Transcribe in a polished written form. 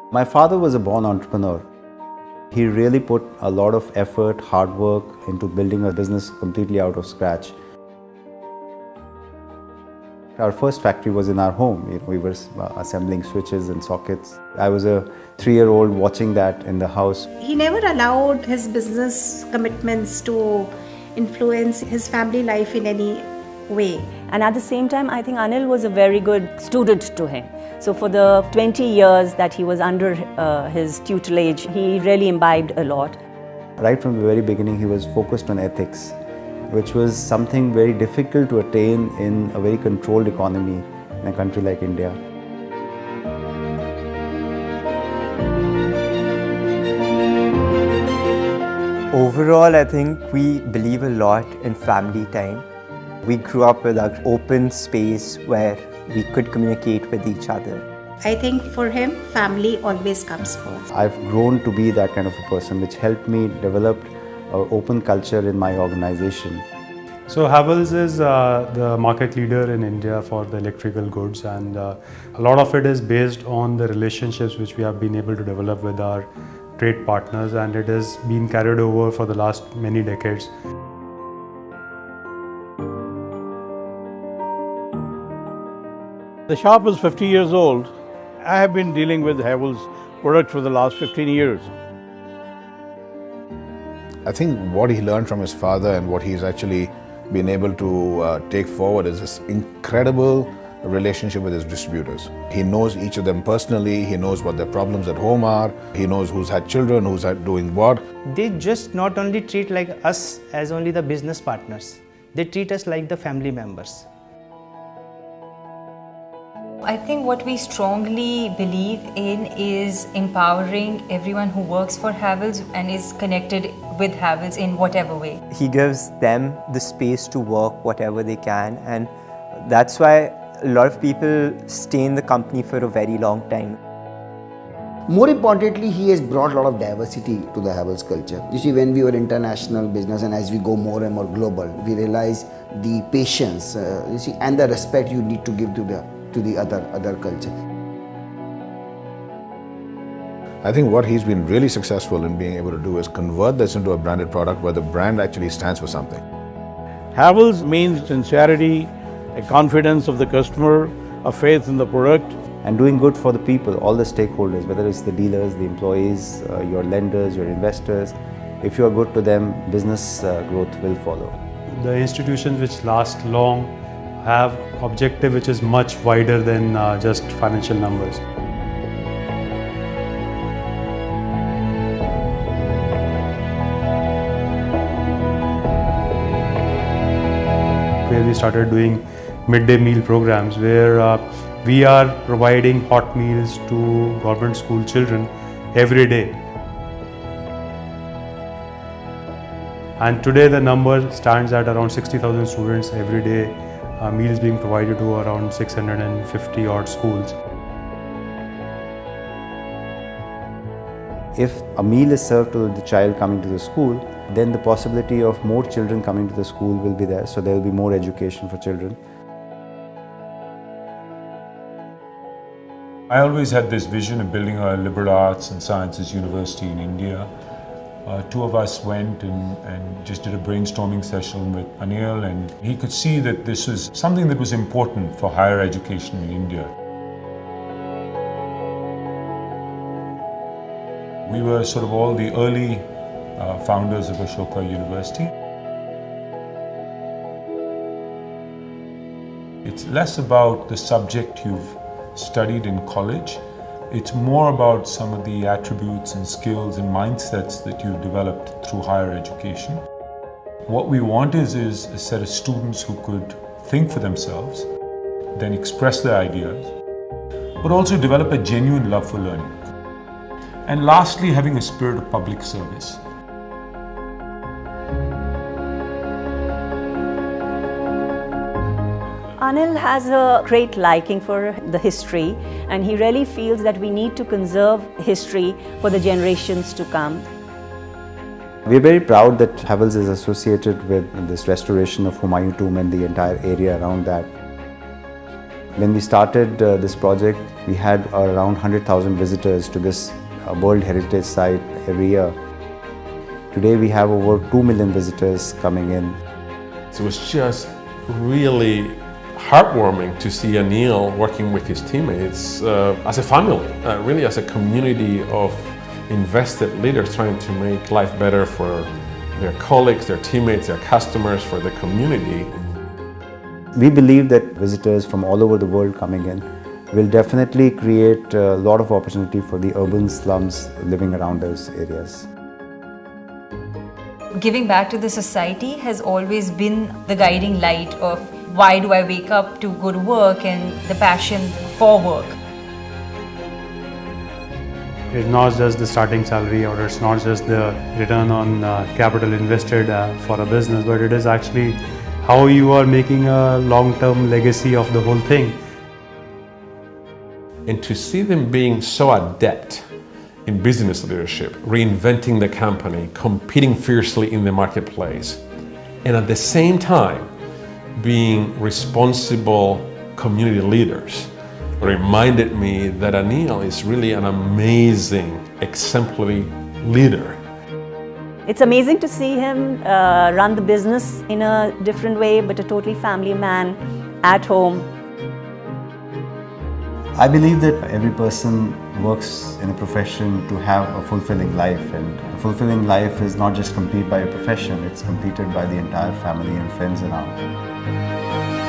My father was a born entrepreneur. He really put a lot of effort, hard work into building a business completely out of scratch. Our first factory was in our home. We were assembling switches and sockets. I was a 3-year-old watching that in the house. He never allowed his business commitments to influence his family life in any way. And at the same time, I think Anil was a very good student to him. So for the 20 years that he was under his tutelage, he really imbibed a lot. Right from the very beginning, he was focused on ethics, which was something very difficult to attain in a very controlled economy in a country like India. Overall, I think we believe a lot in family time. We grew up with an open space where we could communicate with each other. I think for him, family always comes first. I've grown to be that kind of a person, which helped me develop an open culture in my organization. So Havells is the market leader in India for the electrical goods, and a lot of it is based on the relationships which we have been able to develop with our trade partners, and it has been carried over for the last many decades. The shop is 50 years old. I have been dealing with Havells products for the last 15 years. I think what he learned from his father and what he's actually been able to take forward is this incredible relationship with his distributors. He knows each of them personally, he knows what their problems at home are, he knows who's had children, who's doing what. They just not only treat like us as only the business partners, they treat us like the family members. I think what we strongly believe in is empowering everyone who works for Havells and is connected with Havells in whatever way. He gives them the space to work whatever they can, and that's why a lot of people stay in the company for a very long time. More importantly, he has brought a lot of diversity to the Havells culture. You see, when we were international business and as we go more and more global, we realize the patience, and the respect you need to give to the other culture. I think what he's been really successful in being able to do is convert this into a branded product where the brand actually stands for something. Havells means sincerity, a confidence of the customer, a faith in the product. And doing good for the people, all the stakeholders, whether it's the dealers, the employees, your lenders, your investors. If you are good to them, business growth will follow. The institutions which last long have objective which is much wider than just financial numbers. Where we started doing midday meal programs where we are providing hot meals to government school children every day. And today the number stands at around 60,000 students every day. Meals being provided to around 650 odd schools. If a meal is served to the child coming to the school, then the possibility of more children coming to the school will be there, so there will be more education for children. I always had this vision of building a liberal arts and sciences university in India. Two of us went and just did a brainstorming session with Anil, and he could see that this was something that was important for higher education in India. We were sort of all the early founders of Ashoka University. It's less about the subject you've studied in college. It's more about some of the attributes and skills and mindsets that you've developed through higher education. What we want is a set of students who could think for themselves, then express their ideas, but also develop a genuine love for learning. And lastly, having a spirit of public service. Anil has a great liking for the history, and he really feels that we need to conserve history for the generations to come. We are very proud that Havells is associated with this restoration of Humayun Tomb and the entire area around that. When we started this project, we had around 100,000 visitors to this World Heritage Site every year. Today we have over 2 million visitors coming in. It was just really heartwarming to see Anil working with his teammates as a family, really as a community of invested leaders trying to make life better for their colleagues, their teammates, their customers, for the community. We believe that visitors from all over the world coming in will definitely create a lot of opportunity for the urban slums living around those areas. Giving back to the society has always been the guiding light of why do I wake up to go to work and the passion for work. It's not just the starting salary, or it's not just the return on capital invested for a business, but it is actually how you are making a long-term legacy of the whole thing. And to see them being so adept in business leadership, reinventing the company, competing fiercely in the marketplace, and at the same time being responsible community leaders, reminded me that Anil is really an amazing, exemplary leader. It's amazing to see him run the business in a different way, but a totally family man at home. I believe that every person works in a profession to have a fulfilling life, and a fulfilling life is not just complete by a profession, it's completed by the entire family and friends around.